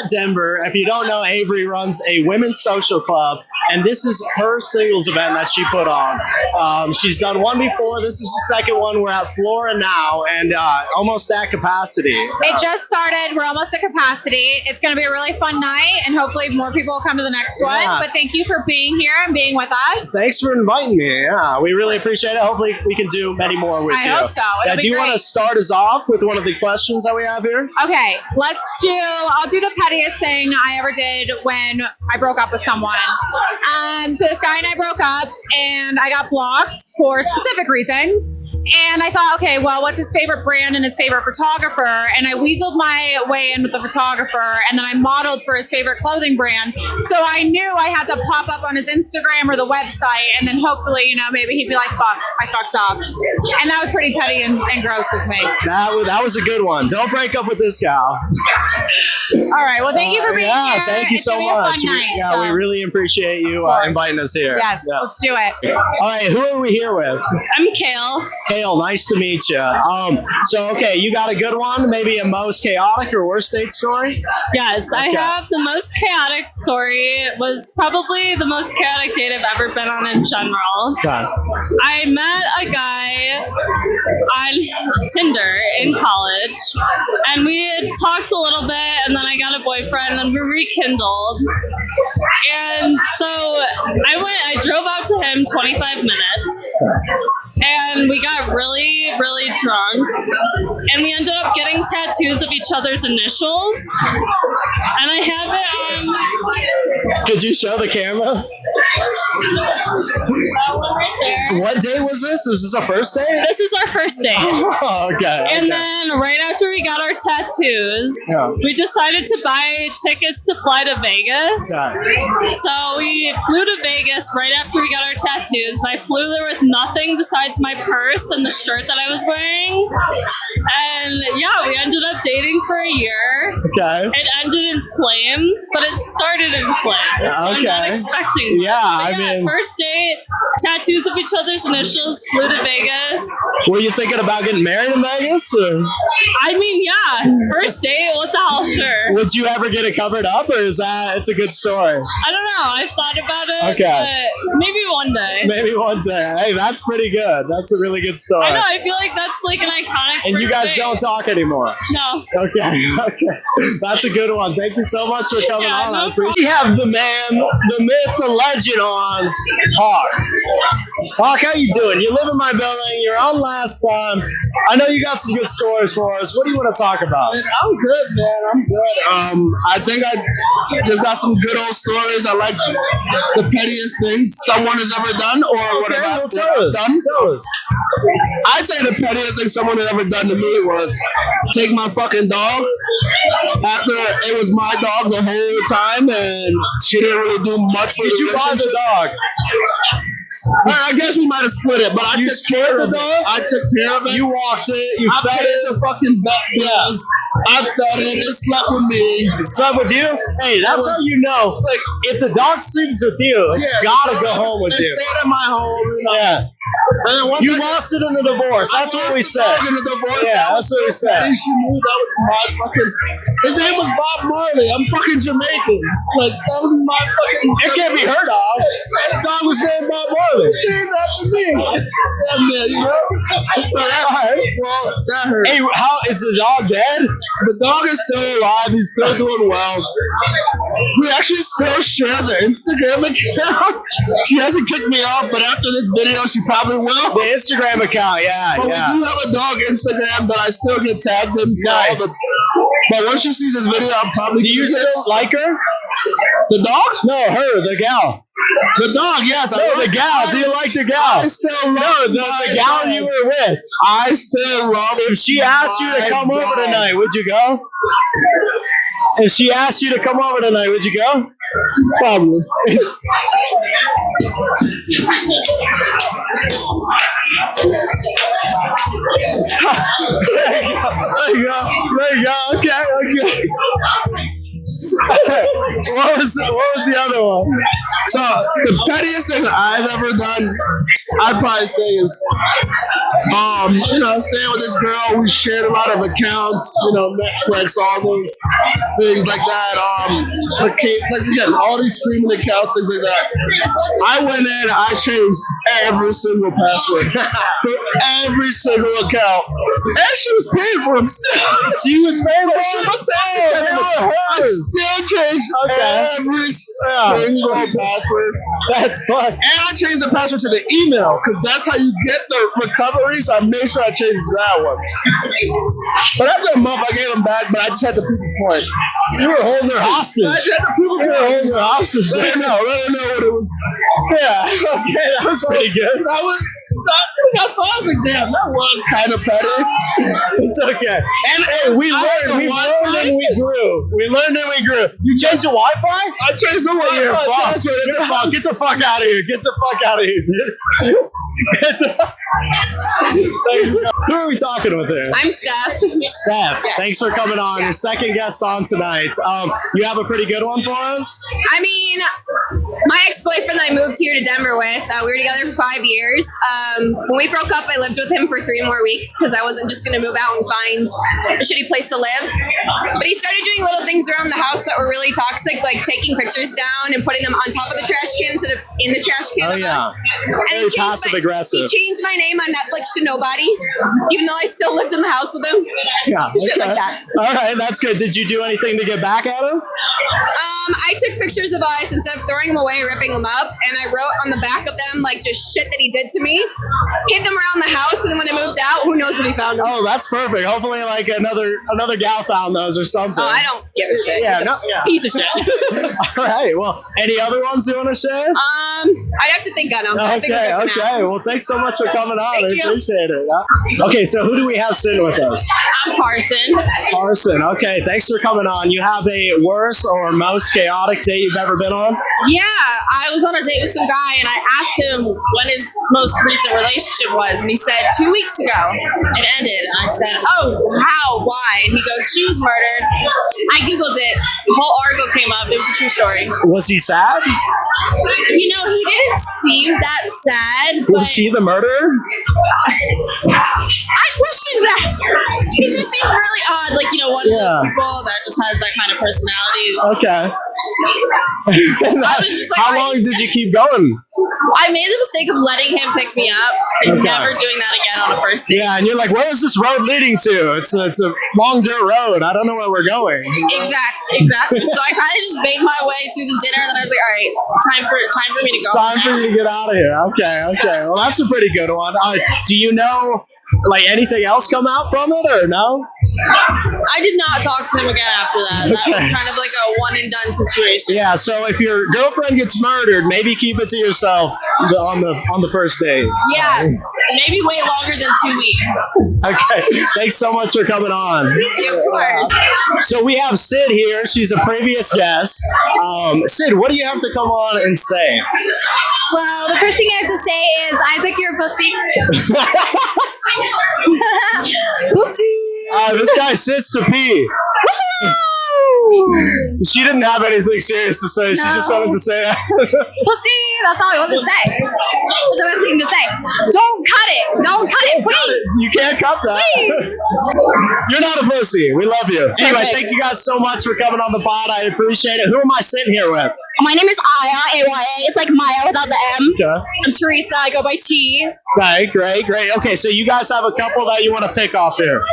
Denver. If you don't know, Avery runs a women's social club, and this is her singles event that she put on. She's done one before. This is the second one. We're at Flora now, and almost at capacity. It just started. We're almost at capacity. It's going to be a really fun night, and hopefully more people will come to the next one. But thank you for being here and being with us. Thanks for inviting me. Yeah, we really appreciate it. Hopefully we can do many more with you. I hope so. Do you want to start us off with one of the questions that we have here? Okay, I'll do the pettiest thing I ever did when I broke up with someone. So this guy and I broke up, and I got blocked for specific reasons. And I thought, okay, well, what's his favorite brand and his favorite photographer? And I weaseled my way in with the photographer, and then I modeled for his favorite clothing brand. So I knew I had to pop up on his Instagram or the website, and then hopefully, maybe he'd be like, fuck, I fucked up. And that was pretty petty and gross of me. That was a good one. Don't break up with this gal. All right. Well, thank you for being here. Thank you so much. We really appreciate you inviting us here. Yes, let's do it. All right. Who are we here with? I'm Kale. Kale, nice to meet you. Okay, you got a good one? Maybe a most chaotic or worst date story? Yes, okay. I have the most chaotic story. It was probably the most chaotic date I've ever been on in general. Okay. I met a guy on Tinder in college, and we had talked a little bit, and then I got a boyfriend, and we rekindled. And so I drove out to him 25 minutes, and we got really, really drunk, and we ended up getting tattoos of each other's initials, and I have it on. Could you show the camera? That one right there. What day was this? Was this our first day? This is our first date. Oh, okay. And then right after we got our tattoos, we decided to buy tickets to fly to Vegas. So we flew to Vegas right after we got our tattoos, and I flew there with nothing besides my purse and the shirt that I was wearing. And yeah, we ended up dating for a year. Okay. It ended in flames, but it started in flames. So I'm not expecting that. I mean, first date, tattoos of each other's initials, flew to Vegas. Were you thinking about getting married in Vegas? Or? I mean, yeah, first date, what the hell, sure. Would you ever get it covered up, or is it's a good story? I don't know. I thought about it, but maybe one day. Maybe one day. Hey, that's pretty good. That's a really good story. I know. I feel like that's like an iconic And you guys don't talk anymore? No. Okay. That's a good one. Thank you so much for coming on. No I appreciate it. We have the man, the myth, the legend on, Hawk. Hawk, how you doing? You live in my building. You're on last time. I know you got some good stories for us. What do you want to talk about? I'm good, man. I'm good. I think I just got some good old stories. I like the pettiest things someone has ever done, or what I've done. Tell us. I'd say the pettiest thing someone had ever done to me was take my fucking dog after it was my dog the whole time, and she didn't really do much for the relationship. Did you buy the dog? I guess we might have split it, but I took care of the dog. I took care of it. You walked it. You fed it. The fucking vet bills. I fed it. It slept with me. It slept with you? Hey, that's how you know. Like, if the dog sleeps with you, it's gotta go home with you. It stayed in my home. Yeah. And you lost it in the divorce. That's what we said. In the divorce. Yeah, that's what we said. And she knew that was my fucking. His name was Bob Marley. I'm fucking Jamaican. Like, that was my fucking. It can't be her dog. The dog was named Bob Marley. Named after me. Yeah, man, you know? So that hurt. Hey, how is the dog dead? The dog is still alive. He's still doing well. We actually still share the Instagram account. She hasn't kicked me off, but after this video, she probably will. The Instagram account, but we do have a dog Instagram that I still get tagged in. Nice. But once she sees this video, I'm probably. Do you still like her? The dog? No, her, the gal. The dog, yes. No, the gal. Do you like the gal? I still love the gal you were with. I still love. If she asked you to come over tonight, would you go? If she asked you to come over tonight, would you go? Probably. There you go. Okay. What was the other one? So the pettiest thing I've ever done, I'd probably say is Staying with this girl, we shared a lot of accounts, Netflix, all those things like that. Again, all these streaming accounts, things like that. I went in, I changed every single password for every single account. And she was paying for them still. She was paying for them. I still changed every single password. That's fun. And I changed the password to the email because that's how you get the recovery. So I made sure I changed that one. But after a month, I gave them back, but I just had to prove a point. You were holding her hostage. I just had to prove a point. You were holding her hostage. Let her know what it was. Yeah, okay, that was pretty good. I was like, damn, that was kind of petty. It's okay. And hey, we learned and we grew. We learned and we grew. You changed the Wi-Fi? I changed the Wi-Fi. Get the fuck out of here. Get the fuck out of here, dude. Who are we talking with here? I'm Steph. Steph, thanks for coming on. Your second guest on tonight. You have a pretty good one for us? I mean, my ex-boyfriend that I moved here to Denver with, we were together for 5 years. When we broke up, I lived with him for 3 more weeks because I wasn't just going to move out and find a shitty place to live. But he started doing little things around the house that were really toxic, like taking pictures down and putting them on top of the trash can instead of in the trash can of us. And very passive aggressive. He changed my name on Netflix to Nobody, even though I still lived in the house with him. Yeah, Shit like that. All right, that's good. Did you do anything to get back at him? I took pictures of us instead of throwing them away, ripping them up, and I wrote on the back of them like just shit that he did to me. Hid them around the house, and then when I moved out, who knows if he found them? Oh, that's perfect. Hopefully, like another gal found those or something. Oh, I don't give a shit. Piece of shit. All right. Well, any other ones you want to share? I'd have to think on them. Okay. Well, thanks so much for coming on. Thank I you. appreciate it. Okay, so who do we have sitting with us? I'm Carson. Carson. Okay, thanks for coming on. You have a worst or most chaotic date you've ever been on? Yeah, I was on a date with some guy and I asked him when his most recent relationship was, and he said 2 weeks ago it ended. And I said, oh, how? Why? And he goes, she was murdered. I Googled it. The whole article came up. It was a true story. Was he sad? He didn't seem that sad. But Was he the murderer? I questioned that. He just seemed really odd. Like, one of those people that just has that kind of personality. Okay. I was just like, how long did you keep going? I made the mistake of letting him pick me up and never doing that again on a first date. Yeah, and you're like, where is this road leading to? It's a long dirt road. I don't know where we're going. Exactly. So I kind of just made my way through the dinner, and then I was like, all right, time for me to go. Time for you to get out of here. Okay. Well, that's a pretty good one. Do you know, anything else come out from it or no? I did not talk to him again after that. That was kind of like a one and done situation. Yeah. So if your girlfriend gets murdered, maybe keep it to yourself on the first date. Yeah. Maybe wait longer than 2 weeks. Okay. Thanks so much for coming on. Thank you, of course. So we have Sid here. She's a previous guest. Sid, what do you have to come on and say? Well, the first thing I have to say is, Isaac, you're a pussy. Pussy. This guy sits to pee. She didn't have anything serious to say. She just wanted to say that. Pussy. That's all I want to say. That's the best thing to say. Don't cut it. Don't cut it, please. You can't cut that. You're not a pussy. We love you. Anyway, thank you guys so much for coming on the pod. I appreciate it. Who am I sitting here with? My name is Aya, A-Y-A. It's like Maya without the M. Okay. I'm Teresa. I go by T. Right, great. Okay, so you guys have a couple that you want to pick off here.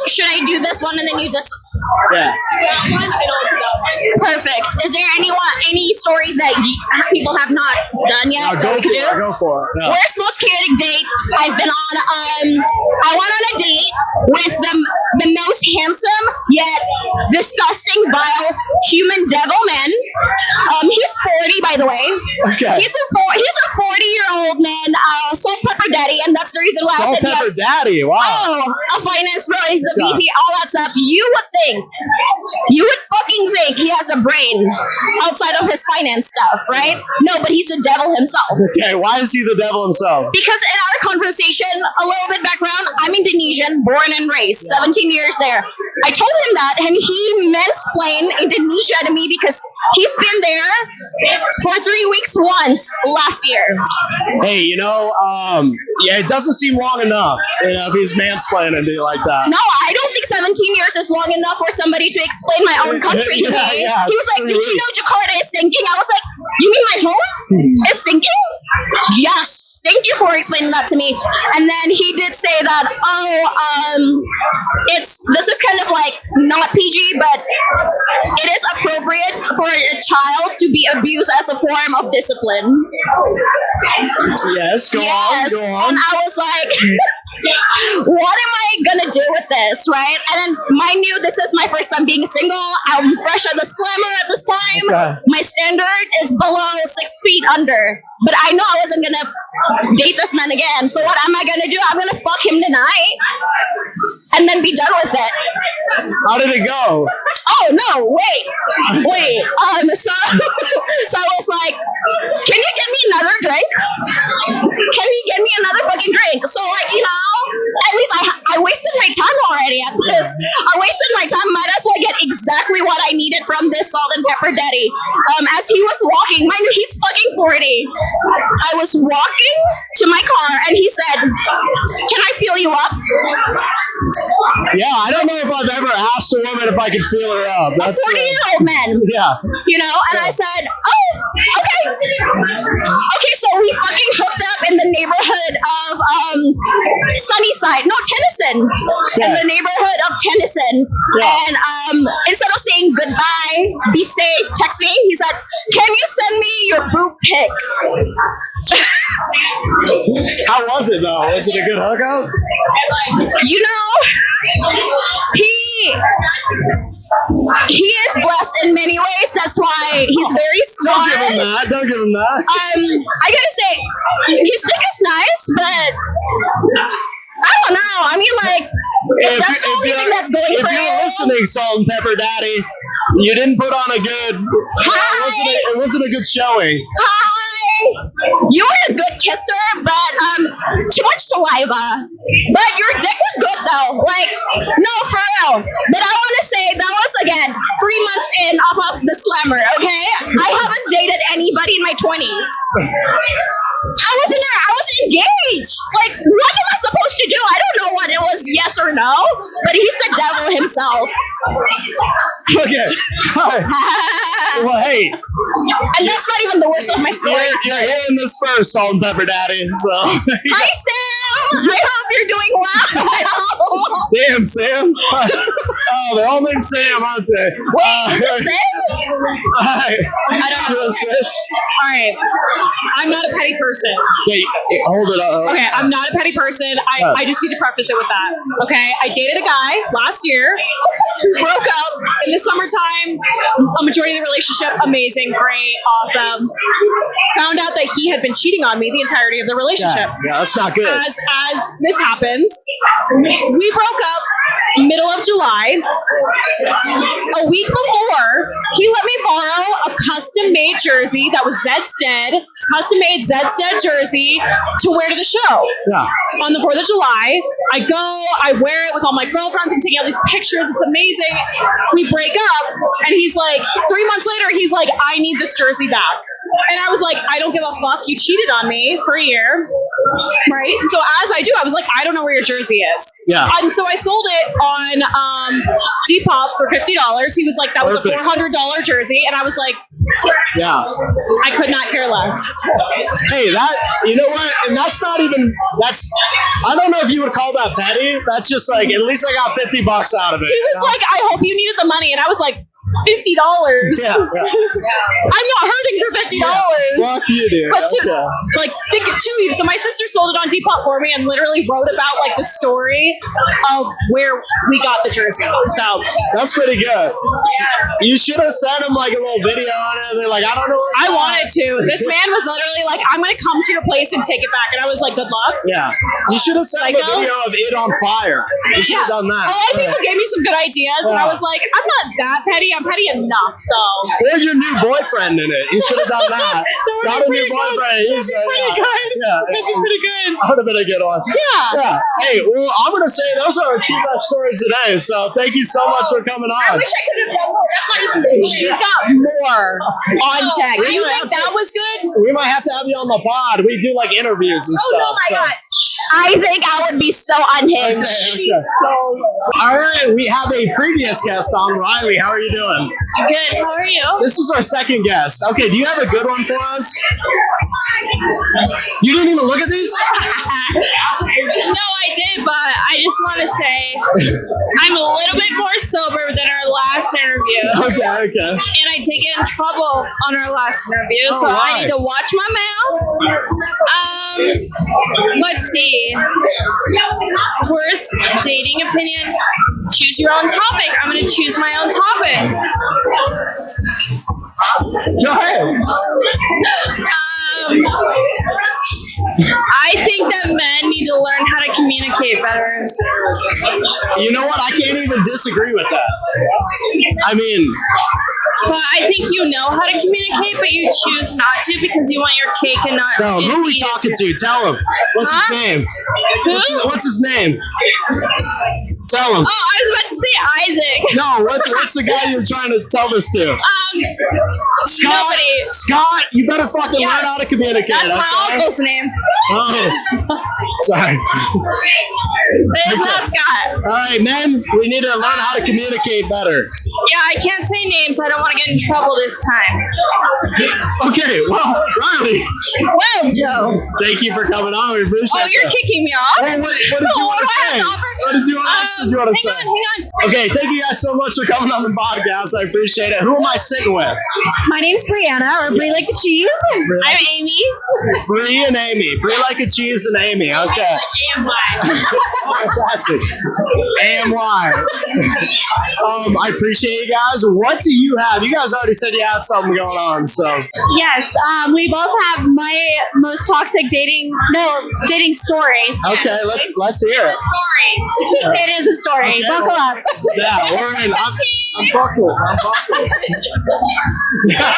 Should I do this one and then you this one? Yeah. Perfect. Is there any stories that people have not done yet? Go for it. Yeah. Worst, most chaotic date I've been on. I went on a date with the most handsome yet disgusting, vile human devil man. He's 40, by the way. Okay. He's a 40-year-old man, salt pepper daddy, and that's the reason why I said yes. Salt pepper daddy. Wow. Oh, a finance bro. He's a VP. All that stuff. You would fucking think he has a brain outside of his finance stuff, right? No, but he's the devil himself. Okay, why is he the devil himself? Because in our conversation, a little bit background. I'm Indonesian, born and raised, 17 years there. I told him that, and he mansplained Indonesia to me because he's been there for 3 weeks once last year. Hey, yeah, it doesn't seem long enough, if he's mansplaining to you like that. No, I don't think 17 years is long enough for somebody to explain my own country to me. Yeah, He was like, did you know Jakarta is sinking? I was like, you mean my home is sinking? Yes. Thank you for explaining that to me. And then he did say that, this is kind of like not PG, but it is appropriate for a child to be abused as a form of discipline. Yes, go on. And I was like, what am I gonna do with this, right? And then, mind you, this is my first time being single. I'm fresh at the slammer at this time. Okay. My standard is below 6 feet under. But I know I wasn't gonna date this man again. So what am I gonna do? I'm gonna fuck him tonight and then be done with it. How did it go? Oh no, wait. So I was like, can you get me another drink? Can you get me another fucking drink? So at least I wasted my time already at this. I wasted my time. Might as well get exactly what I needed from this salt and pepper daddy. As he was walking, mind you, he's fucking 40. I was walking to my car and he said, can I fill you up? Yeah, I don't know if I've ever asked a woman if I could feel her up. A 40-year-old man. Yeah. And I said, oh, okay. Okay, so we fucking hooked up in the neighborhood of Sunnyside. No, Tennyson. Yeah. In the neighborhood of Tennyson. Yeah. And instead of saying goodbye, be safe, text me, he said, can you send me your boob pic? How was it, though? Was it a good hookup? He is blessed in many ways. That's why he's very smart. Don't give him that. I gotta say, his dick is nice, but I don't know. I mean, if that's the only thing that's going for If you're listening, Salt and Pepper Daddy, you didn't put on a good. It wasn't a good showing. Hi. You were a good kisser, but too much saliva. But your dick was good though. No, for real. But I want to say that was again 3 months in off of the slammer. Okay, I haven't dated anybody in my 20s. I was engaged. What am I supposed to do? I don't know what it was, yes or no. But he's the devil himself. Okay. Well, hey. And that's not even the worst of my stories. You're hearing this first, Salt and Pepper Daddy. So. Hi, Sam. I hope you're doing well. Damn, Sam. Oh, they're all named Sam, aren't they? Wait, is it Sam? I don't know. Switch. All right. I'm not a petty person. Okay, hold it up. Okay, I'm not a petty person. I just need to preface it with that. Okay, I dated a guy last year. We broke up in the summertime. A majority of the relationship, amazing, great, awesome. Found out that he had been cheating on me the entirety of the relationship. Yeah, that's not good. As this happens, we broke up middle of July. A week before, he let me borrow a custom-made jersey that was Zedstead, custom-made Zedstead jersey to wear to the show. Yeah. On the 4th of July, I wear it with all my girlfriends. I'm taking all these pictures. It's amazing. We break up, and he's like, 3 months later, he's like, I need this jersey back. And I was like, I don't give a fuck. You cheated on me for a year. Right? So as I do, I was like, I don't know where your jersey is. Yeah. And so I sold it on Depop for $50. He was like, that was Perfect. a $400 jersey. And I was like, Yeah. I could not care less. Hey, you know what? And that's not even, I don't know if you would call that petty. That's just at least I got $50 out of it. He was like, I hope you needed the money. And I was like, $50. Yeah. I'm not hurting for $50. Fuck you, dude. But stick it to you. So my sister sold it on Depop for me and literally wrote about the story of where we got the jersey. So that's pretty good. You should have sent him a little video on it. And I don't know. I wanted to. This man was literally like, I'm going to come to your place and take it back. And I was like, good luck. Yeah. You should have sent him a video of it on fire. You should have done that. A lot of people gave me some good ideas. And I was like, I'm not that petty. I'm I'm petty enough, though. Or your new boyfriend in it. You should have done that. Got a new boyfriend. He's Pretty good. Yeah. That'd be pretty good. That would have been a good one. Yeah. Hey, well, I'm going to say those are our 2 best stories today. So thank you so much for coming on. I wish I could have done more. That's not even She's got more on deck. We You might think have that to- was good? We might have to have you on the pod. We do like interviews and stuff. Oh my god. I think I would be so unhinged. Okay. All right, we have a previous guest on. Riley, how are you doing? Good. How are you? This is our second guest. Okay, do you have a good one for us? You didn't even look at these? No, I did, but I just want to say I'm a little bit more sober than our last interview. Okay. And I did get in trouble on our last interview, so why? I need to watch my mouth. Let's see. Worst dating opinion. Choose your own topic. I'm going to choose my own topic. Go ahead. I think that men need to learn how to communicate better. You know what? I can't even disagree with that. I mean, But I think you know how to communicate, but you choose not to because you want your cake and not. tell him. Who are we talking to? Tell him. What's his Huh? name? Who? What's his name? Tell him. Oh, I was about to say Isaac. No, what's the guy you're trying to tell this to? Scott. Nobody. Scott, you better fucking Yeah. learn how to communicate. That's my okay? uncle's name. Oh, sorry. It's not Scott. All right, men, we need to learn how to communicate better. Yeah, I can't say names. I don't want to get in trouble this time. Okay, well, Riley, Well, Joe. thank you for coming on. We appreciate Oh, you're that. kicking me off? Well, what did you Oh, want to what do I have say? to offer? What did you want to say? Hang on. Okay, thank you guys so much for coming on the podcast. I appreciate it. Who am I sitting with? My name's Brianna, or Brie like the cheese. I'm Amy. Bree and Amy. Bree like a cheese and Amy. Okay. Fantastic. AMY. I appreciate you guys. What do you have? You guys already said you had something going on, so. Yes, we both have my most toxic dating story. Okay, let's hear it. It is a story. Okay, Buckle well, up. Yeah, we're in. I'm buckled. Yeah,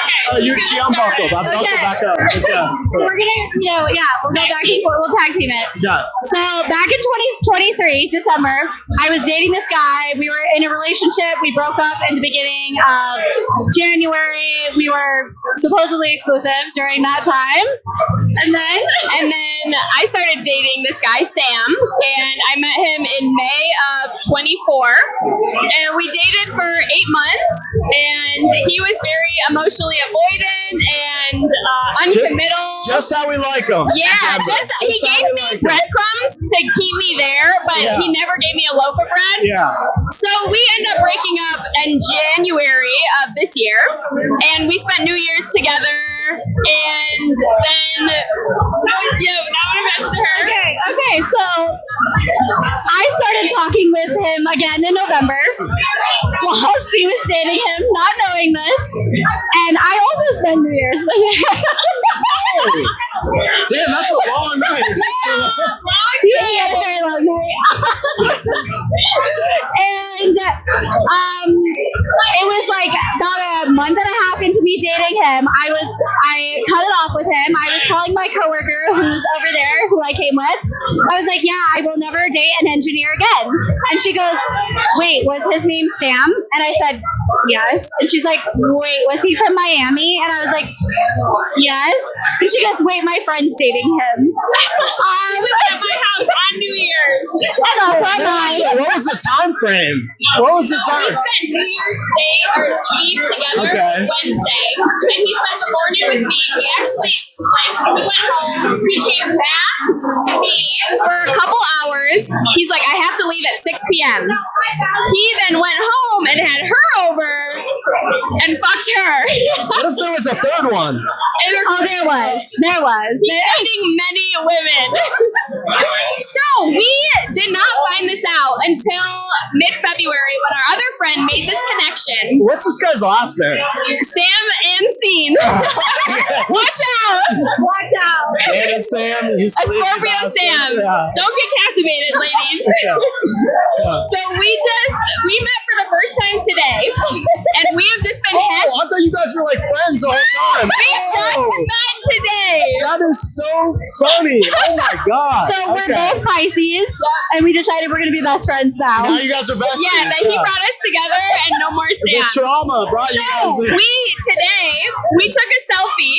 she unbuckled. I buckled Okay. back up. Okay. So we're gonna, we'll go back and forth. We'll tag team it. Yeah. So back in 2023, December, I was dating this guy. We were in a relationship. We broke up in the beginning of January. We were supposedly exclusive during that time. And then I started dating this guy, Sam, and I met him in May of 24. And we dated for 8 months, and he was very emotionally avoidant and uncommittal. Just how we like them. Yeah, he gave me breadcrumbs to keep me there, but Yeah. he never gave me a loaf of bread. Yeah. So we ended up breaking up in January of this year, and we spent New Year's together, and then, now I'm to her. Okay, so I started talking with him again in November while she was dating him, not knowing this. And I also spent New Year's with him. Damn, that's a long night. He had a very long night. And it was like about a month and a half into me dating him, I cut it off with him. I was telling my coworker who's over there, who I came with, I was like, yeah, I will never date an engineer again. And she goes, wait, was his name Sam? And I said, yes. And she's like, wait, was he from Miami? And I was like, yes. And she goes, wait, my friend's dating him. He was at my house on New Year's. And also on mine. So what was the time frame? What was the We time? spent New Year's Day or Eve together Okay. Wednesday, and he spent the morning with me. We actually, we went home. He came back to me for a couple hours. He's like, I have to leave at 6 p.m. He then went home and had her over and fucked her. What if there was a third one? Oh, there was. He's dating many women. So we did not find this out until mid-February when our other friend made this connection. What's this guy's last name? Sam and Scene. Watch out. Watch out. And it's Sam. You A sleepy Scorpio bastard. Sam. Yeah. Don't get captivated, ladies. Yeah. So we met for the the first time today, and we have just been I thought you guys were like friends the whole time. We just met today. That is so funny. Oh my god. So we're both Pisces, and we decided we're going to be best friends now. Now you guys are besties. Yeah, but he brought us together, and no more The Sam. trauma brought you guys So in. we took a selfie,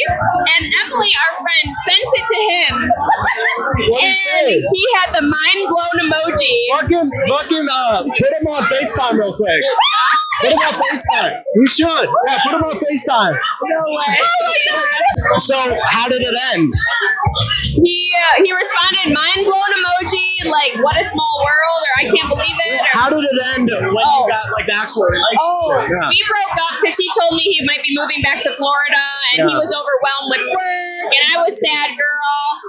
and Emily, our friend, sent it to him, and he had the mind blown emoji. Fucking, put him on FaceTime real quick. Put him on FaceTime. We should. Yeah, put him on FaceTime. No way. Oh my god. So, how did it end? He responded mind blown emoji, like what a small world, or I can't believe it. Or, How did it end when you got like the actual relationship? Yeah. We broke up because he told me he might be moving back to Florida, and he was overwhelmed with work, and I was sad, girl.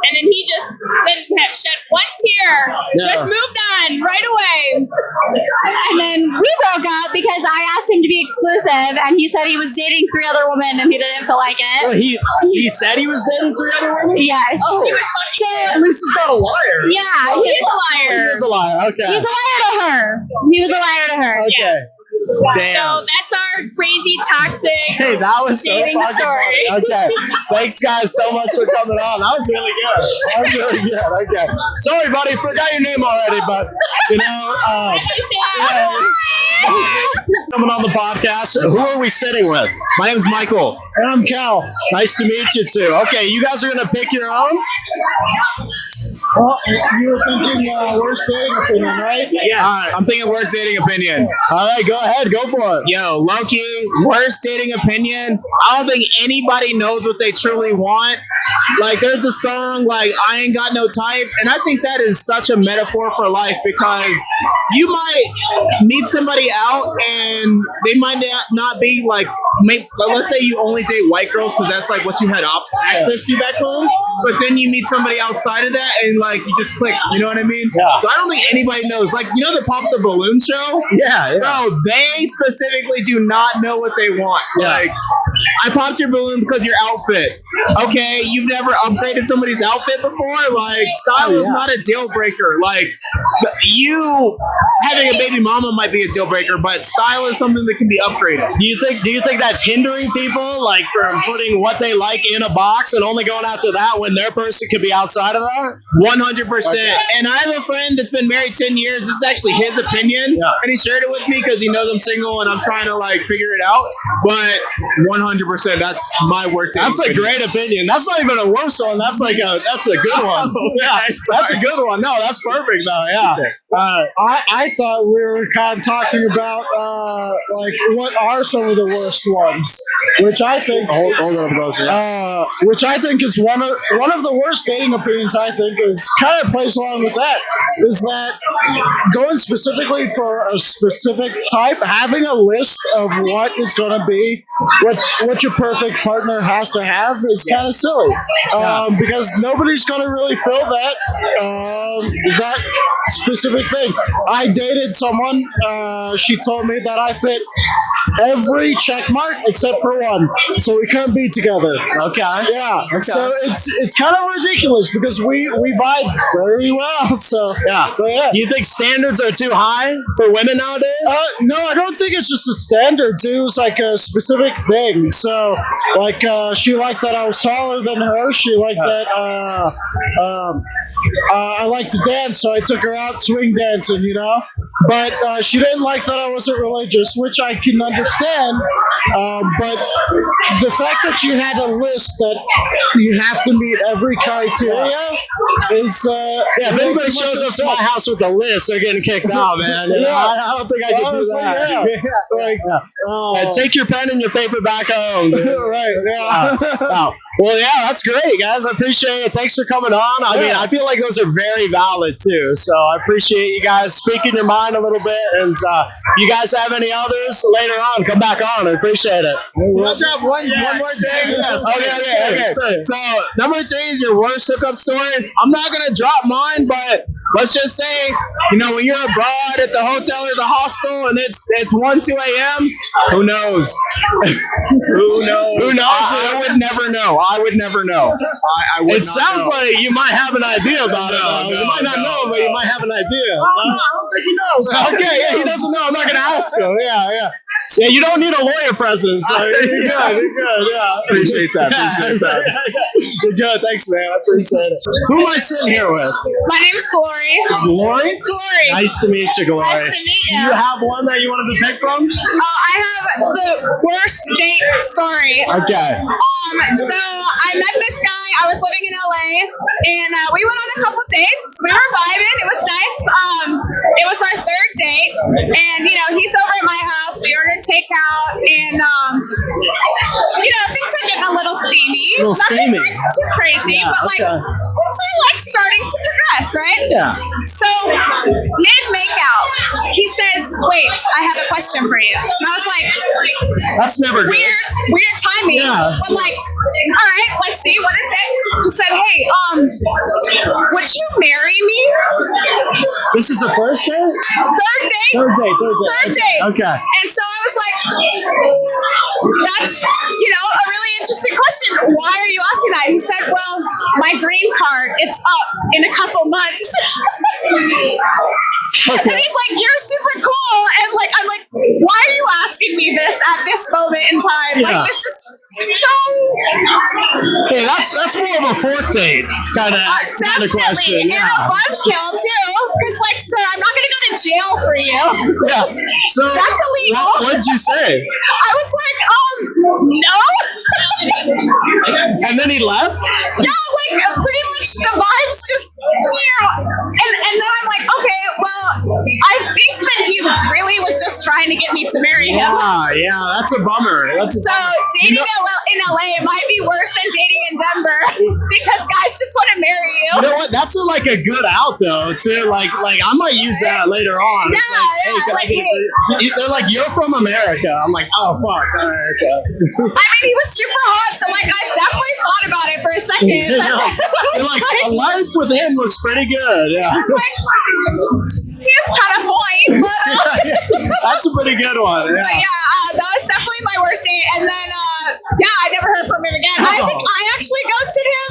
And then he just had shed one tear, just moved on right away. And then we broke up because I asked him to be exclusive, and he said he was dating 3 other women, and he didn't feel like it. Well, he said he was dating 3 other women? Yes. Oh, So at least he's not a liar. yeah, He is a liar. He is a liar. Okay. he's a liar to her. He was a liar to her. Okay. Damn. So that's our crazy, toxic. Hey, that was so dating fucking story. funny. Okay. Thanks, guys, so much for coming on. That was really good. That was really good. Okay. Sorry, buddy. Forgot your name already, but, you know, coming on the podcast. Who are we sitting with? My name's Michael. And I'm Cal. Nice to meet you, too. Okay, you guys are going to pick your own? Well, you were thinking worst dating opinion, right? Yes. I'm thinking worst dating opinion. All right, go ahead. Go for it. Yo, Loki, worst dating opinion. I don't think anybody knows what they truly want. Like, there's the song, like, I ain't got no type. And I think that is such a metaphor for life because you might meet somebody out and they might not be like, let's say you only date white girls because that's like what you had access to back home. But then you meet somebody outside of that and like you just click, you know what I mean? Yeah. So I don't think anybody knows. Like, you know the Pop the Balloon show? Yeah. Bro, they specifically do not know what they want. Yeah. Like, I popped your balloon because your outfit. Okay, you've never upgraded somebody's outfit before? Like, style is not a deal breaker. Like, you having a baby mama might be a deal breaker, but style is something that can be upgraded. Do you think that's hindering people, like, from putting what they like in a box and only going after that when their person could be outside of that? 100%. And I have a friend that's been married 10 years. This is actually his opinion. Yeah. And he shared it with me because he knows I'm single and I'm trying to like figure it out. But 100%, that's my worst thing. That's a great opinion. That's not even a worst one. That's a good one. Yeah, that's a good one. No, that's perfect though. Yeah. I thought we were kind of talking about like what are some of the worst ones, which I think Hold on, those. which I think is one of the worst dating opinions. I think is kind of plays along with that. Is that going specifically for a specific type, having a list of what is going to be what your perfect partner has to have is kind of silly, because nobody's going to really fill that specific thing. I dated someone. She told me that I fit every check mark except for one, so we couldn't be together. Okay. Yeah. Okay. So it's kind of ridiculous because we vibe very well. So Yeah. but yeah. You think standards are too high for women nowadays? No, I don't think it's just a standard too. It's like a specific thing. So, like, she liked that I was taller than her. She liked that I like to dance, so I took her out swing dancing, you know. But she didn't like that I wasn't religious, which I can understand. But the fact that you had a list that you have to meet every criteria is If anybody shows up to my house with a list, they're getting kicked out, man. You know, I don't think I can Honestly, do that. yeah. Like, Take your pen and your paper back home. dude. right, yeah. Wow. Well, yeah, that's great, guys. I appreciate it. Thanks for coming on. I mean, I feel like those are very valid, too. So I appreciate you guys speaking your mind a little bit. And you guys have any others later on, come back on. I appreciate it. Can I drop one more thing? Yes. Okay. Say it. So, number 3 is your worst hookup story. I'm not going to drop mine, but let's just say, you know, when you're abroad at the hotel or the hostel and it's 1, 2 a.m., who knows? Who knows? Who knows? I would never know. I would never know. I would It sounds know. like you might have an idea about it. Though. You might not know, but you might have an idea. I don't think he knows. Okay, yeah, he doesn't know. I'm not going to ask him. Yeah. Yeah, you don't need a lawyer present. So you're good. You're good. Yeah. Appreciate that. Appreciate that. You're good. Thanks, man. I appreciate it. Who am I sitting here with? My name's Glory. Glory? Glory. Nice to meet you, Glory. Nice to meet Do you. you have one that you wanted to pick from? I have the worst date story. Okay. So I met this guy. I was living in LA, and we went on a couple dates. We were vibing. It was nice. It was our third date, and you know he's over at my house. We ordered takeout, and you know things are getting a little steamy. A little steamy. Nothing like too crazy, Yeah, but like okay. things are like starting to progress, right? Yeah. So mid makeout, he says, "Wait, I have a question for you." And I was like, That's never good. weird timing. Yeah. I'm like, all right, let's see, what is it? He said, hey, would you marry me? This is a first date? Third date? Third date. Third date. Okay. And so I was like, that's, you know, a really interesting question. Why are you asking that? He said, well, my green card, it's up in a couple months. Okay. And he's like, you're super cool. And like, I'm like, why are you asking me this at this moment in time? Yeah. Like, this is so... Hey, that's more of a fourth date kind of question. And a buzzkill too, because like, sir, I'm not gonna go to jail for you. Yeah. So That's illegal. What did you say? I was like, no. And then he left? Yeah, like pretty much the vibes just, and then I'm like, okay, well, I think that he really was just trying to get me to marry him. Yeah, that's a bummer. So dating in LA might be worse than dating in Denver because guys just want to marry you. You know what? That's a good out though too. Like I might use that later on. It's they're like, you're from America. I'm like, oh fuck, America. I mean, he was super hot, so like I definitely thought about it for a second. But You're like, a life with him looks pretty good. Yeah. He has kind of point, but That's a pretty good one. Yeah. but yeah, that was definitely my worst date. And then, I never heard from him again. I think I actually ghosted him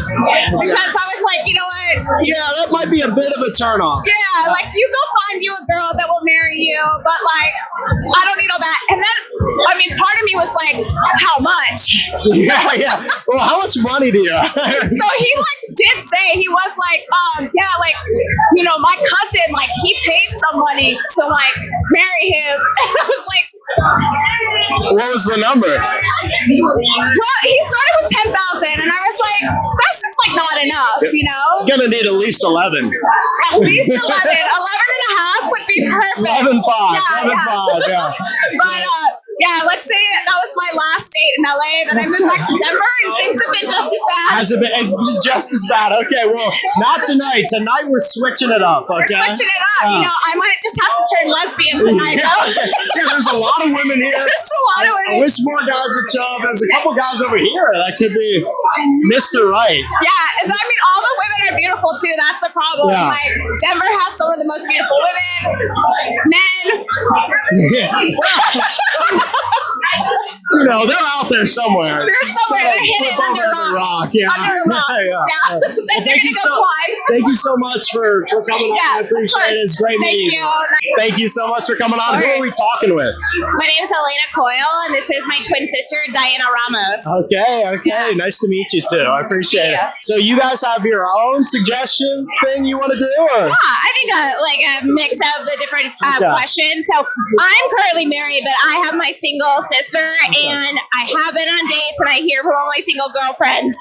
because I was like, you know what? Yeah, that might be a bit of a turn off. Yeah, like you go find you a girl that will marry you, but like I don't need all that. And then, I mean, part of me was like, how much? Yeah. Well, how much money do you have? So he like did say he was like, like, you know, my cousin, like he paid some money to like marry him. And I was like, What was the number? well, he started with 10,000, and I was like, that's just like not enough, you know? Gonna need at least 11. At least 11. 11 and a half would be perfect. 11.5. Yeah. 11.5. Yeah. But let's say that was my last date in LA. Then I moved back to Denver, and things have been just as bad. It's been just as bad. Okay, well, not tonight. Tonight we're switching it up. Okay. Switching it up. You know, I might just have to turn lesbian tonight, though. Yeah, there's a lot of women here. There's a lot of I women. wish more guys would show up. There's a couple guys over here that could be Mr. Right. Yeah, and I mean, all the women are beautiful too. That's the problem. Yeah. Like, Denver has some of the most beautiful women, men. You know, they're out there somewhere. They're somewhere. They're hidden under rocks. Yeah. Under a rock. Yeah. They're Thank gonna you go fly. Thank you so much for coming on. I of appreciate course. it. It's great Thank meeting you. Thank you so much for coming on. Who are we talking with? My name is Elena Coyle, and this is my twin sister, Diana Ramos. Okay. Nice to meet you too. I appreciate it. So you guys have your own suggestion thing you want to do? Or? Yeah, I think a mix of the different questions. So I'm currently married, but I have my single sister, and I have been on dates, and I hear from all my single girlfriends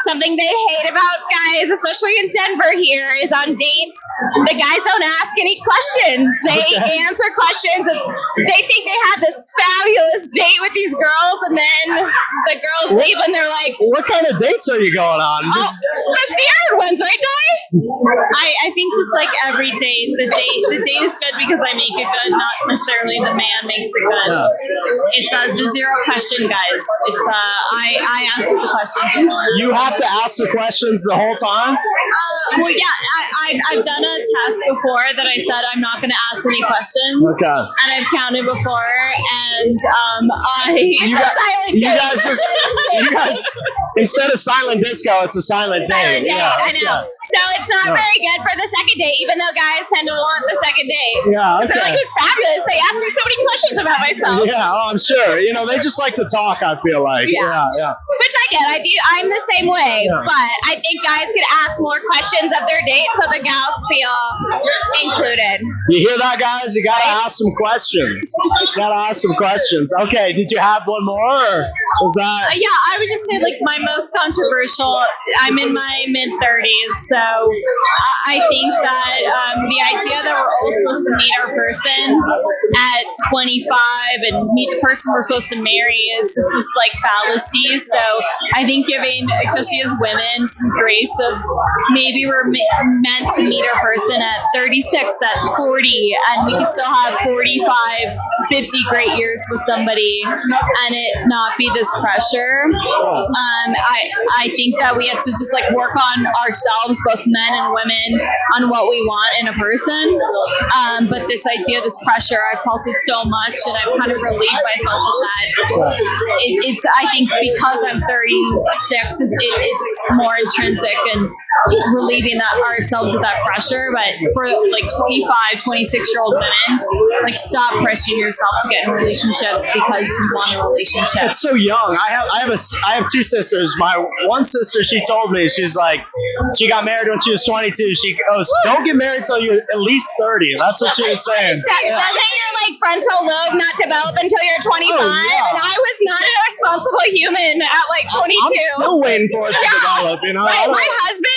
something they hate about guys, especially in Denver here, is on dates. The guys don't ask any questions. They answer questions. They think they had this fabulous date with these girls, and then the girls leave, and they're like, what kind of dates are you going on? the standard ones, right, Di? I think just like every date, the date is good because I make it good, not necessarily the man makes it good. Yeah. It's the zero question, guys. It's I ask the questions. You have to ask the questions the whole time? Well, yeah, I've done a test before that I said I'm not going to ask any questions. Okay. And I've counted before, and you guys instead of silent disco, it's a silent date. Yeah, I know. So it's not very good for the second date, even though guys tend to want the second date. Yeah, okay. They're like, it's fabulous. They ask me so many questions about myself. Yeah, I'm sure. They just like to talk, I feel like. Yeah. Which I get. I'm the same way. Yeah. But I think guys could ask more questions of their date so the gals feel included. You hear that, guys? You gotta ask some questions. Okay, did you have one more? Or was that? Yeah, I would just say like my most controversial. I'm in my mid-30s, so I think that the idea that we're all supposed to meet our person at 25 and meet the person we're supposed to marry is just this like fallacy. So I think giving, especially as women, some grace of maybe we're meant to meet our person at 36, at 40, and we can still have 45, 50 great years with somebody and it not be this pressure. I think that we have to just like work on ourselves, both men and women, on what we want in a person. But this idea, this pressure, I felt it so much, and I've kind of relieved myself of that. It's I think because I'm 36, it's more intrinsic and relieving ourselves of that pressure. But for like 25, 26-year-old women, like stop pressuring yourself to get in relationships because you want a relationship. It's so young. I have two sisters. My one sister, she told me, she's like, she got married when she was 22. She goes, don't get married till you're at least 30. That's what she was saying. Doesn't your like frontal lobe not develop until you're 25? Oh, yeah. And I was not a responsible human at like 22. I'm still waiting for it to develop, My husband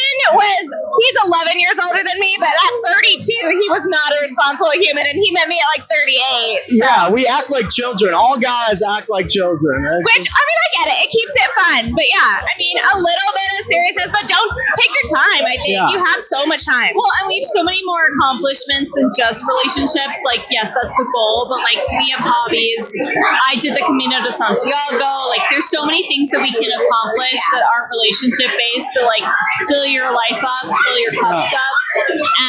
he's 11 years older than me, but at 32, he was not a responsible human, and he met me at like 38. So. Yeah, we act like children. All guys act like children. Which, I mean, I get it. It keeps it fun. But yeah, I mean, a little bit of seriousness, but don't take your time. I think you have so much time. Well, and we have so many more accomplishments than just relationships. Like, yes, that's the goal, but like we have hobbies. I did the Camino de Santiago. Like, there's so many things that we can accomplish that aren't relationship based. So like, fill your life up, fill your cups up.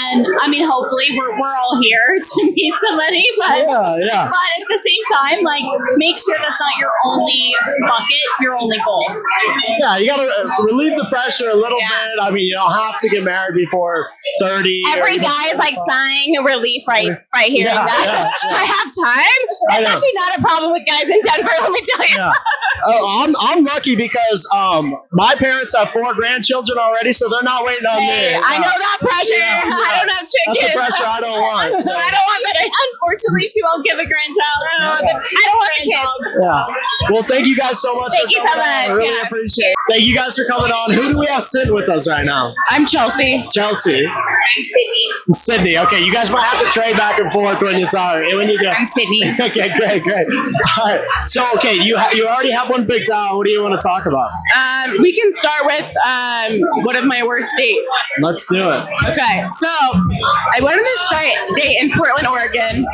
And I mean, hopefully we're all here to meet somebody, but but at the same time, like, make sure that's not your only bucket, your only goal. Yeah, you gotta relieve the pressure a little bit. I mean, you don't have to get married before 30. Every guy is like sighing relief right hearing that. I have time. That's actually not a problem with guys in Denver, let me tell you. I'm lucky because my parents have 4 grandchildren already, so they're not waiting on me. I know that pressure. I don't have chickens. That's a pressure I don't want. I don't want that. Unfortunately, she won't give a grandchild. I don't want the kids. Yeah. Well, thank you guys so much. Thank you so much. I really appreciate it. Thank you guys for coming on. Who do we have sitting with us right now? I'm Chelsea. Chelsea. I'm Sydney. Sydney. Okay, you guys might have to trade back and forth when you talk. When you go. I'm Sydney. Okay, great. All right. So, okay, you already have one picked out. What do you want to talk about? We can start with one of my worst dates. Let's do it. Okay, so I went on this date in Portland, Oregon,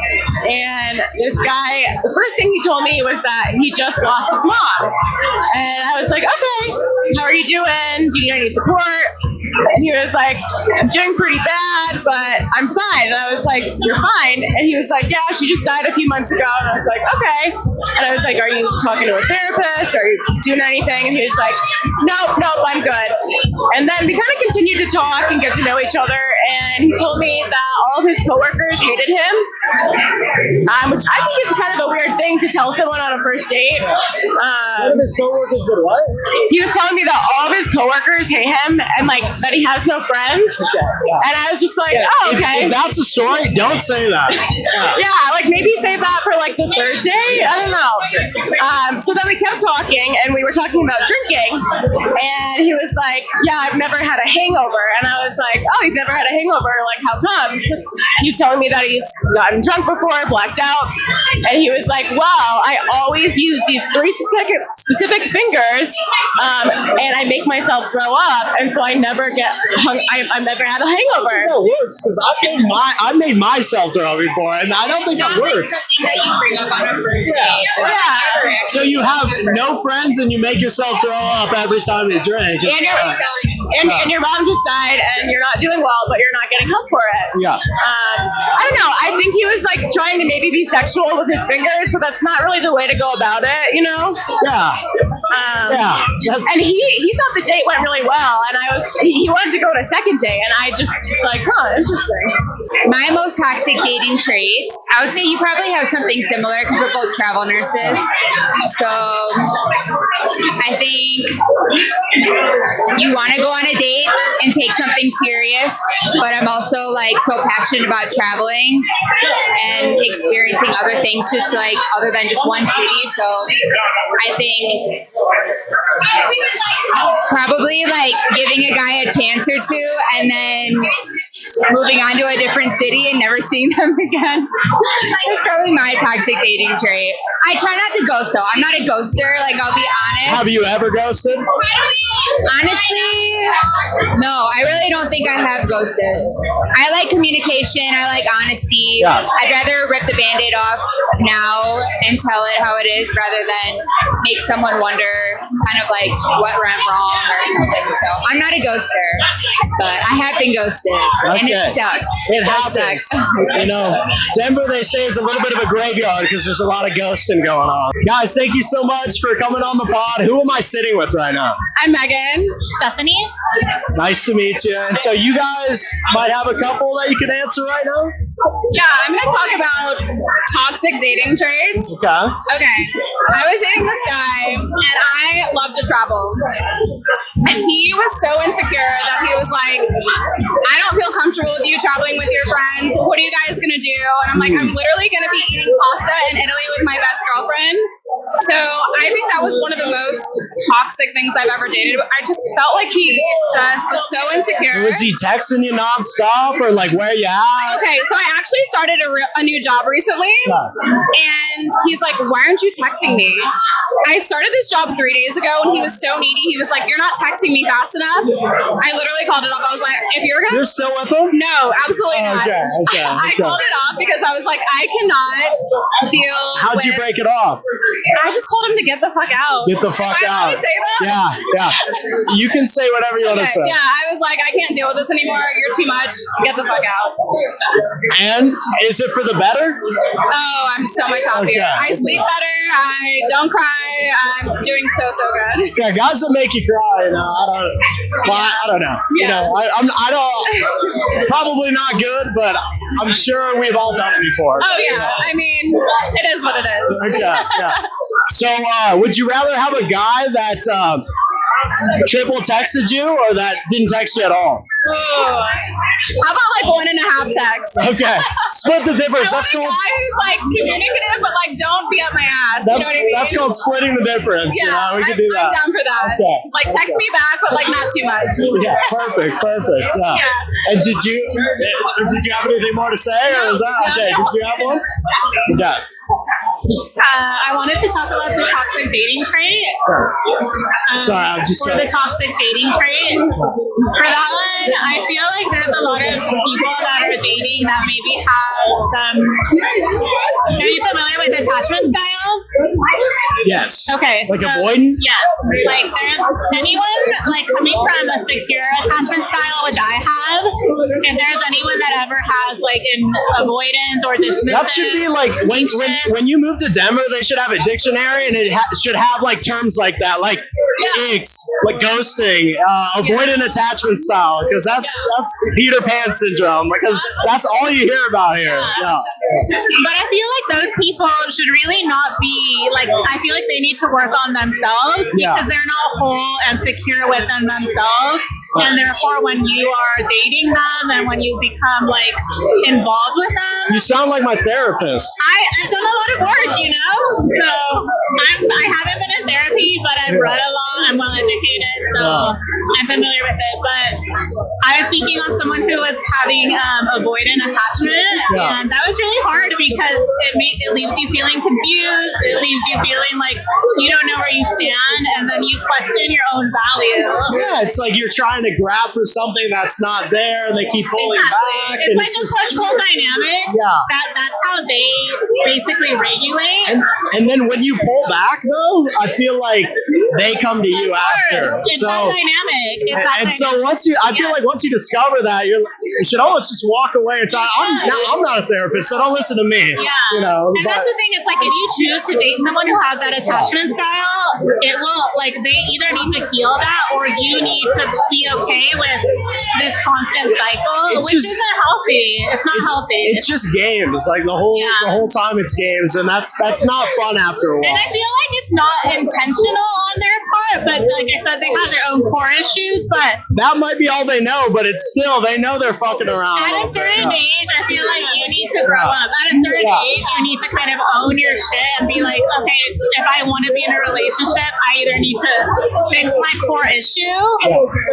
and this guy, the first thing he told me was that he just lost his mom. And I was like, okay, how are you doing? Do you need any support? And he was like, I'm doing pretty bad, but I'm fine. And I was like, you're fine? And he was like, yeah, she just died a few months ago. And I was like, okay. And I was like, are you talking to a therapist? Are you doing anything? And he was like, nope, I'm good. And then we kind of continued to talk and get to know each other. And he told me that all of his coworkers hated him, which I think is kind of a weird thing to tell someone on a first date. One of his coworkers did what? He was telling me that all of his coworkers hate him and like that he has no friends. Okay, And I was just like, oh, okay. If that's a story, don't say that. Yeah, like maybe save that for like the third day. I don't know. So then we kept talking and we were talking about drinking. And he was like, yeah, I've never had a hangover. And I was like, oh, you've never had a hangover? Like, how come? Because he's telling me that he's gotten drunk before, blacked out. And he was like, well, I always use these 3 specific fingers and I make myself throw up. And so I never get I've never had a hangover. That works because I've made my I made myself throw up before, and I don't think that works. Something that you bring up on a first date. Yeah. So you have no friends, and you make yourself throw up every time you drink. And your mom just died, and you're not doing well, but you're not getting help for it. Yeah. I don't know. I think he was like trying to maybe be sexual with his fingers, but that's not really the way to go about it, you know? Yeah. And he thought the date went really well, and he wanted to go on a second date, and I just was like, huh, interesting. My most toxic dating traits, I would say you probably have something similar because we're both travel nurses. So I think you want to go on a date and take something serious, but I'm also like so passionate about traveling and experiencing other things just like other than just one city. So I think probably like giving a guy a chance or two and then moving on to a different city and never seeing them again. That's probably my toxic dating trait. I try not to ghost though. I'm not a ghoster, like I'll be honest. Have you ever ghosted? Honestly, no, I really don't think I have ghosted. I like communication. I like honesty. Yeah. I'd rather rip the Band-Aid off now and tell it how it is rather than make someone wonder kind of like what went wrong or something. So I'm not a ghoster, but I have been ghosted. And it sucks. It does happens. suck. You know, Denver, they say, is a little bit of a graveyard because there's a lot of ghosting going on. Guys, thank you so much for coming on the pod. Who am I sitting with right now? I'm Megan. Stephanie? Nice to meet you. And so you guys might have a couple that you can answer right now? Yeah, I'm going to talk about toxic dating traits. Okay. I was dating this guy, and I love to travel. And he was so insecure that he was like, I don't feel comfortable with you traveling with your friends. What are you guys going to do? And I'm like, I'm literally going to be eating pasta in Italy with my best girlfriend. So I think that was one of the most toxic things I've ever dated. I just felt like he just was so insecure. Was he texting you nonstop or like where you at? Okay, so I actually started a new job recently, and he's like, why aren't you texting me? I started this job 3 days ago, and he was so needy. He was like, you're not texting me fast enough. I literally called it off. I was like, if you're gonna... You're still with him? No, absolutely not. Okay. I called it off because I was like, I cannot deal How'd you break it off? I just told him to get the fuck out. Get the fuck Am I allowed out. to say that? Yeah. You can say whatever you want to say. Yeah, I was like, I can't deal with this anymore. You're too much. Get the fuck out. And is it for the better? Oh, I'm so much happier. Okay. I sleep better. I don't cry. I'm doing so good. Yeah, guys that make you cry, you know, I don't know. Yeah. You know, I don't, probably not good, but I'm sure we've all done it before. Oh yeah, I mean, it is what it is. Okay, yeah. So, would you rather have a guy that triple texted you or that didn't text you at all? Ooh. How about like 1.5 texts? Okay, split the difference. That's I want called. a guy who's like communicative, but like don't be up my ass. That's you know what I mean? that's called splitting the difference. Yeah, You know, we can do that. I'm down for that. Okay. Like text me back, but like not too much. Yeah, perfect. Yeah. And did you have anything more to say, or was that okay? No. Did you have one? Yeah. I wanted to talk about the toxic dating trait. Sorry, I'm just For the toxic dating trait. For that one, I feel like there's a lot of people that are dating that maybe have some. Are you familiar with attachment styles? Yes. Okay. Like so- avoidant? Yes. Like there's anyone like coming from a secure attachment style, which I have. If there's anyone that ever has like an avoidance or dismissive. That should be like when you move to Denver, they should have a dictionary, and it should have like terms like that, like icks, like ghosting, avoidant attachment style, because that's Peter Pan syndrome, because that's all you hear about here. Yeah. But I feel like those people should really not be like. I feel like they need to work on themselves because they're not whole and secure within themselves, and therefore when you are dating them and when you become like involved with them, You sound like my therapist. I've done a lot of work, you know. So I haven't been in therapy, but I've read a lot. I'm well educated, so I'm familiar with it, but I was speaking on someone who was having avoidant attachment, and that was really hard because it leaves you feeling confused. It leaves you feeling like you don't know where you stand, and then you question your own value. Yeah, it's like you're trying to grab for something that's not there, and they keep pulling back. It's like a push-pull dynamic. Yeah. That's how they basically regulate. And then when you pull back, though, I feel like they come to you after. It's that dynamic. So once I feel like once you discover that, you should almost just walk away and say, I'm not a therapist, so don't listen to me. Yeah. You know, and that's the thing. It's like if you choose to date someone who has that attachment style, it will like they either need to heal that or you need to be okay with this constant cycle, which isn't healthy. It's not healthy. It's just games. Like the whole time it's games, and that's not fun after a while. And I feel like it's not intentional on their part, but like I said, they have their own core issues. But that might be all they know, but it's still they know they're fucking around. At a certain age, I feel like you need to grow up. At a certain age, you need to kind of own your shit and be like, okay, if I want to be in a relationship, I either need to fix my core issue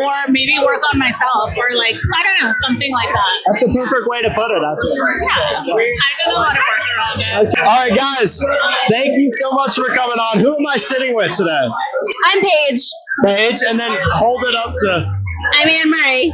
or maybe work on myself or like, I don't know, something like that. That's a perfect way to put it, I think. Yeah. I've done a lot of work around it. All right, guys, thank you so much for coming on. Who am I sitting with today? I'm Paige. Paige, and then hold it up to... I'm Anne Marie.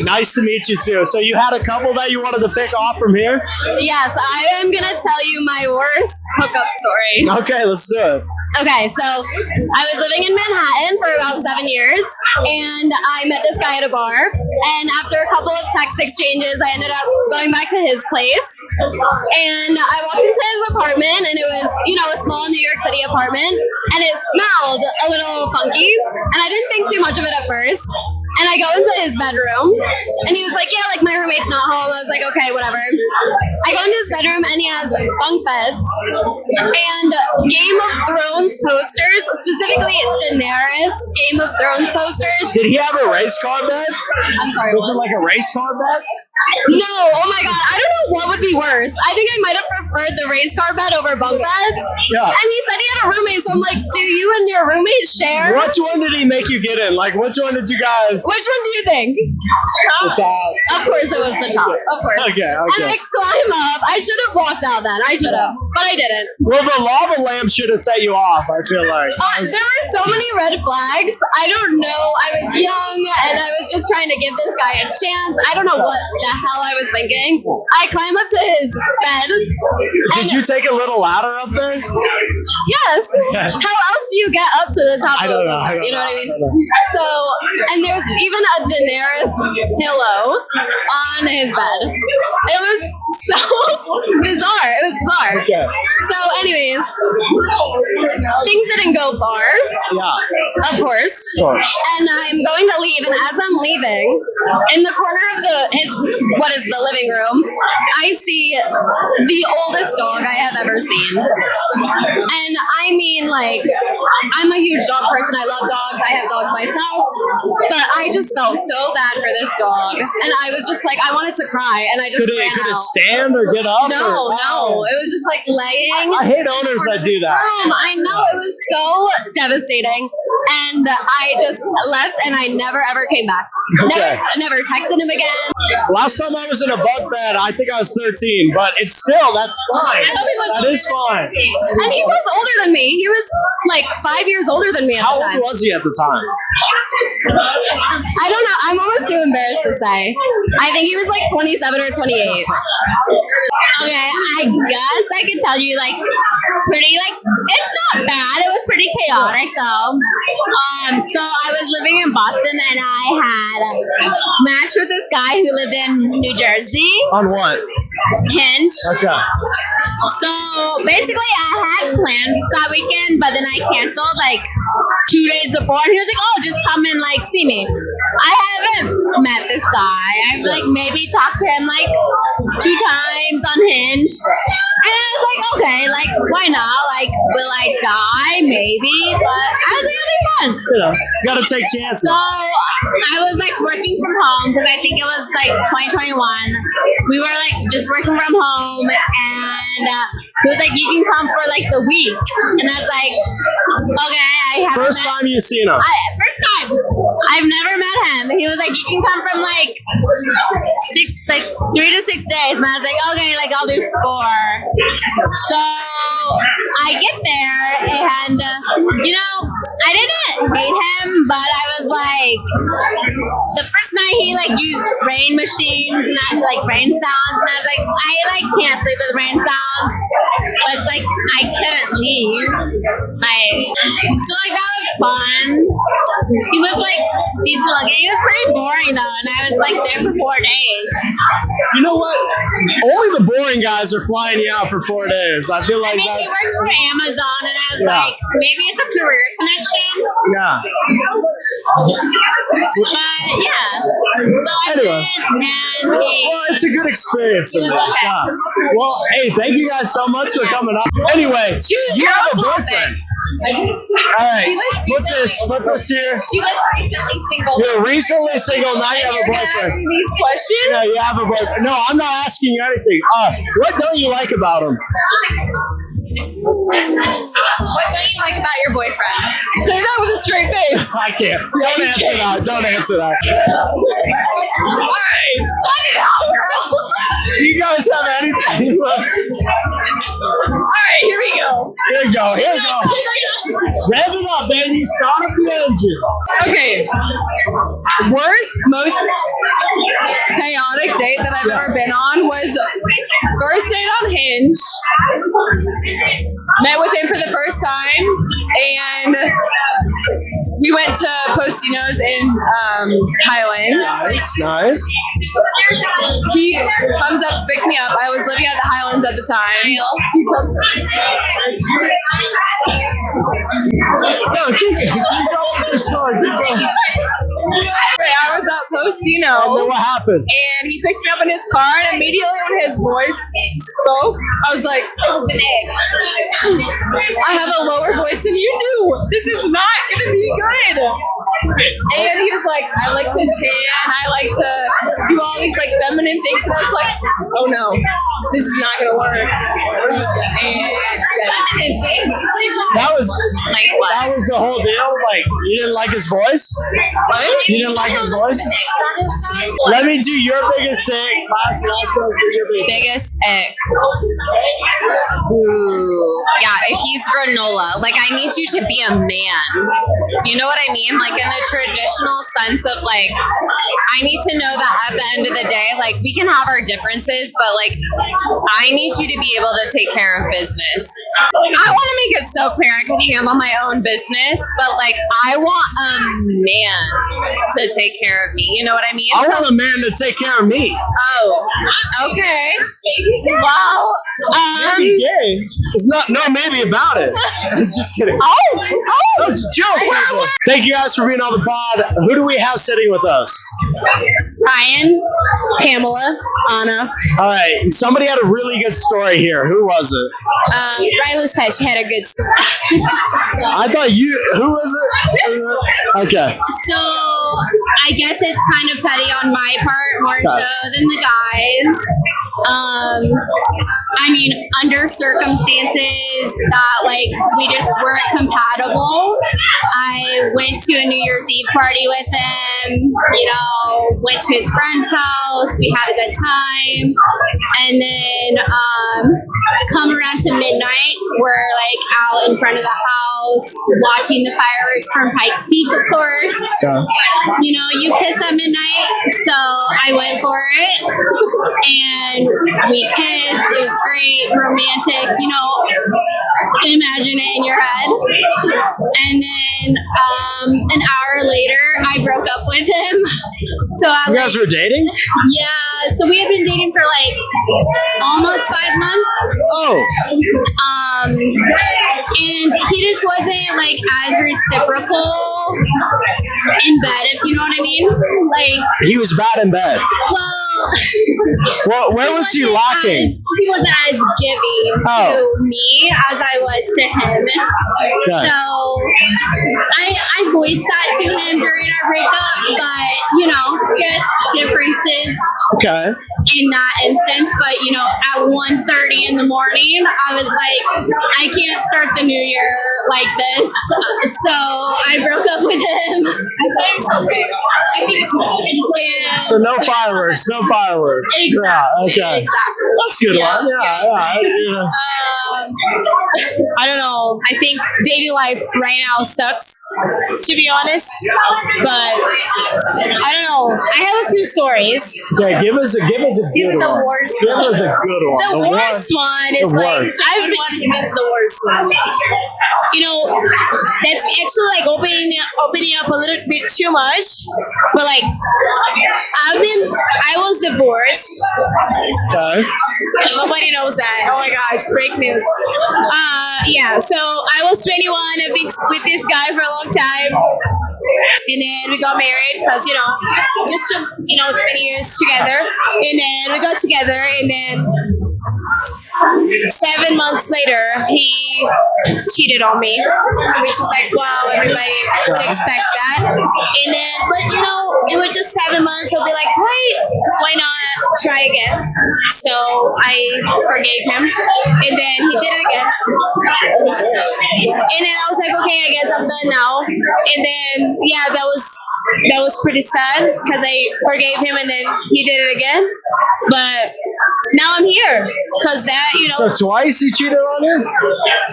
Nice to meet you, too. So you had a couple that you wanted to pick off from here? Yes, I am going to tell you my worst hookup story. Okay, let's do it. Okay, so I was living in Manhattan for about 7 years, and I met this guy at a bar, and after a couple of text exchanges, I ended up going back to his place, and I walked into his apartment, and it was, you know, a small New York City apartment, and it smelled a little funky, and I didn't think too much of it at first. And I go into his bedroom, and he was like, yeah, like, my roommate's not home. I was like, okay, whatever. I go into his bedroom, and he has bunk beds and Game of Thrones posters, specifically Daenerys Game of Thrones posters. Did he have a race car bed? I'm sorry, Was it like a race car bed? No, oh my god, I don't know what would be worse. I think I might have preferred the race car bed over bunk beds. Yeah. And he said he had a roommate, so I'm like, do you and your roommate share? Which one did he make you get in? Like, which one did you guys... Which one do you think? The top. Of course it was the top. Of course. Okay. And I climb up. I should have walked out then. I should have. But I didn't. Well, the lava lamp should have set you off, I feel like. There were so many red flags. I don't know. I was young and I was just trying to give this guy a chance. I don't know what the hell I was thinking. I climb up to his bed. Did you take a little ladder up there? Yes. How else do you get up to the top I of don't the know. bed? You know what I mean? So, and there was even a Daenerys pillow on his bed. It was so bizarre. It was bizarre. Okay. So, anyways, things didn't go far. Yeah. Of course. And I'm going to leave, and as I'm leaving, in the corner of the living room, I see the oldest dog I have ever seen. And I mean, like, I'm a huge dog person. I love dogs. I have dogs myself. But I just felt so bad for this dog. And I was just like, I wanted to cry, and I just ran out. Could it stand or get up? No. It was just like laying. I hate owners that do that. I know. It was so devastating. And I just left, and I never ever came back. Okay. Never texted him again. Last time I was in a bunk bed, I think I was 13, but it's still, that's fine. That is fine. And he was older than me. He was like 5 years older than me at How the time. old was he at the time? I don't know. I'm almost too embarrassed to say. I think he was like 27 or 28. Okay, I guess I could tell you like pretty like it's not bad. It was pretty chaotic though. So I was living in Boston and I had matched with this guy who lived in New Jersey. On what? Hinge. Okay. So basically I had plans that weekend, but then I canceled like 2 days before, and he was like, oh, just come and like see me. I haven't met this guy. I've like maybe talked to him like 2 times on Hinge. And I was like, okay, like why not? Like, will I die? Maybe. But I was like, it'll be fun. You know, you gotta take chances. So I was like working from home because I think it was like 2021. We were like just working from home, and he was like, you can come for like the week. And I was like, okay, I have First time you seen him? First time. I've never met him. He was like, you can come from like 3 to 6 days. And I was like, okay, like I'll do 4. So I get there and, I didn't hate him, but I was like, the first night he like used rain machines and like rain sounds. And I was like, I can't sleep with rain sounds. But it's like, I couldn't leave. So like that was fun. He was like decent looking. He was pretty boring though, and I was like there for 4 days. You know what? Only the boring guys are flying you out for 4 days. I feel like he that's... worked for Amazon, and I was like, maybe it's a career connection. Yeah. But yeah. So I Anyway. went, and Well, it's a good experience. Yeah. Well, hey, thank you guys so much for coming up. Anyway, you have a boyfriend. All right, put this here. She was recently single. You're recently single, now you have a You're gonna boyfriend. ask me these questions? Yeah, you have a boyfriend. No, I'm not asking you anything. What don't you like about him? What don't you like about your boyfriend? Say that with a straight face. I can't. Don't answer that. Don't answer that. Alright, let it out, girl. Do you guys have anything? Alright, here we go. Here we go. Here we go. Rev it up, baby. Start up the engines. Okay. Worst, most chaotic date that I've ever been on was first date on Hinge. Met with him for the first time, and we went to Postinos in Highlands. Nice. He comes up to pick me up. I was living at the Highlands at the time. No, keep going with the story. Keep going. I was at Postino. And then what happened? And he picked me up in his car, and immediately when his voice spoke, I was like, it was an egg. I have a lower voice than you do. This is not going to be good. And he was like, I like to tan. I like to do all these like feminine things. And I was like, oh no, this is not going to work. And feminine things. That was Like what? that was the whole deal. Like you didn't like his voice. What? You didn't like his voice. Let me do your biggest thing. Last one. Do your biggest. Biggest ick. Ooh. Yeah, if he's granola, like I need you to be a man. You know what I mean? Like in the traditional sense of like, I need to know that at the end of the day, like we can have our differences, but like I need you to be able to take care of business. I want to make it so clear I can handle my own business, but like I want a man to take care of me. You know what I mean? I want a man to take care of me. Oh, okay. Well, Maybe gay. It's not. No, maybe about it. I'm just kidding. That was a joke. people. Thank you guys for being on the pod. Who do we have sitting with us? Ryan, Pamela, Anna. All right. Somebody had a really good story here. Who was it? Riley said she had a good story. I thought you. Who was it? Okay. So I guess it's kind of petty on my part more so than the guys. I mean, under circumstances that like we just weren't compatible, I went to a New Year's Eve party with him, you know, went to his friend's house, we had a good time, and then come around to midnight, we're like out in front of the house watching the fireworks from Pikes Peak, of course. You know, you kiss at midnight, so I went for it, and we kissed. It was great, romantic, you know, imagine it in your head. And then an hour later, I broke up with him. So You guys were dating? yeah, so we had been dating for like almost 5 months. Oh. And he just wasn't like as reciprocal in bed, if you know what I mean. Like, He was bad in bed. well, Where was he lacking? he wasn't as giving to me as I was to him. Okay. So I voiced that to him during our breakup, but you know, just differences Okay. in that instance. But you know, at 1:30 in the morning, I was like, I can't start the new year like this. So I broke up with him. I thought it was okay. I think it's yeah. So no fireworks, no fireworks. Exactly. Yeah, okay. Exactly. That's a good one. Yeah. I don't know. I think dating life right now sucks, to be honest. But I don't know. I have a few stories. Okay, give us a good one. Give us a good one. The worst one is like I've been the worst one. You know, that's actually like opening up a little bit too much. But like I was divorced. Okay. Nobody knows that. Oh my gosh, break news. Yeah, so I was 21. I've been with this guy for a long time. And then we got married because, just took, 20 years together. And then we got together, and then 7 months later, he cheated on me, which is like, wow, everybody would expect that. And then, but it was just 7 months. I'll be like, why not try again? So I forgave him, and then he did it again. And then I was like, okay, I guess I'm done now. And then, yeah, that was pretty sad because I forgave him, and then he did it again. But now I'm here because that, So twice he cheated on you?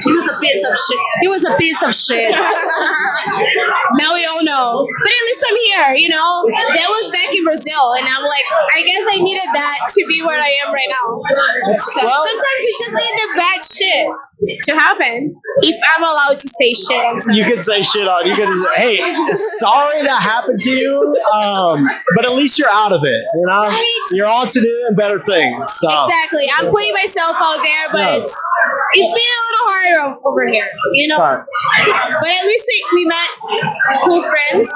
He was a piece of shit. He was a piece of shit. Now we all know. But at least I'm here, That was back in Brazil, and I'm like, I guess I needed that to be where I am right now. So sometimes you just need the bad shit to happen. If I'm allowed to say shit, I'm sorry. You could say shit on. You could say, "Hey, sorry that happened to you," but at least you're out of it. Right? You're on to doing better things. So. Exactly. I'm putting myself out there, but it's been a little harder over here, Right. But at least we met cool friends.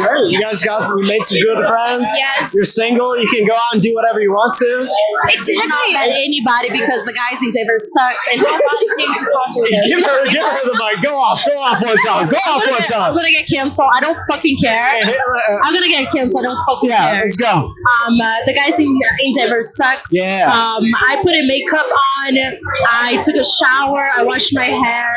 Great. You guys you made some good friends. Yes. You're single. You can go out and do whatever you want to. Exactly. Not met anybody because the guys in Denver sucks, and nobody came to talk to us. Give her the mic. Go off one time. I'm gonna get canceled. I don't fucking care. I'm gonna get canceled. I don't fucking care. Yeah, let's go. The guys in Denver sucks. Yeah. I put a makeup on. I took a shower. I washed my hair.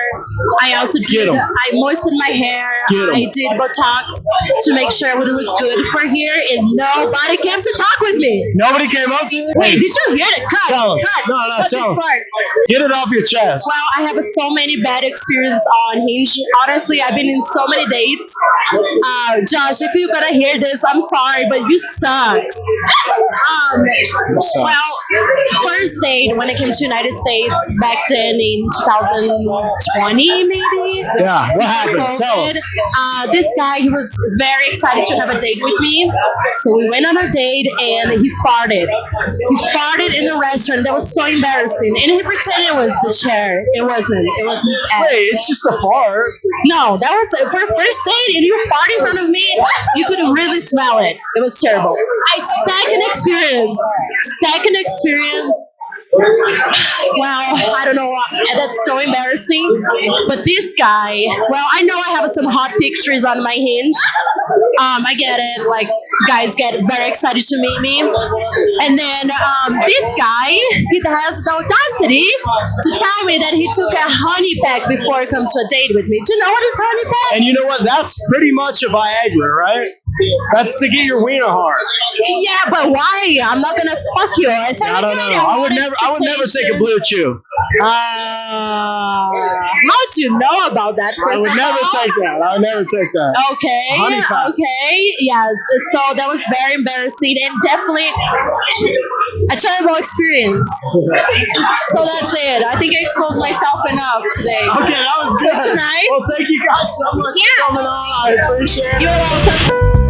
I also I moistened my hair. I did Botox to make sure I would look good for here, and nobody came to talk with me. Nobody came up to you? Wait, did you hear it? Cut. Tell him. Cut. No, Cut tell him. this part. Get it off your chest. Well, I have so many bad experiences on Hinge. Honestly, I've been in so many dates. Josh, if you're gonna hear this, I'm sorry, but you sucks. Well, first date when I came to United States back then in 2020, maybe. Yeah, what happened? Tell him. This guy, he was very excited to have a date with me. So we went on a date and he farted. He farted in a restaurant. That was so embarrassing. And he pretended it was the chair. It wasn't. It was his ass. Wait, it's just a fart. No, that was for first date and you fart in front of me. You could really smell it. It was terrible. Second experience. Wow, I don't know what, that's so embarrassing. But this guy, well, I know I have some hot pictures on my Hinge. I get it, like guys get very excited to meet me. And then this guy, he has the audacity to tell me that he took a honey pack before he comes to a date with me. Do you know what is honey pack? And you know what? That's pretty much a Viagra, right? That's to get your wiener hard. Yeah, but why? I'm not gonna fuck you. I don't know. I would never take a blue chew. How'd you know about that? I would never take that. Okay. Honey pack. Okay. Yes. So that was very embarrassing and definitely a terrible experience. So that's it. I think I exposed myself enough today. Okay, that was good. Tonight. Well, thank you guys so much for coming on. I appreciate it. You're welcome.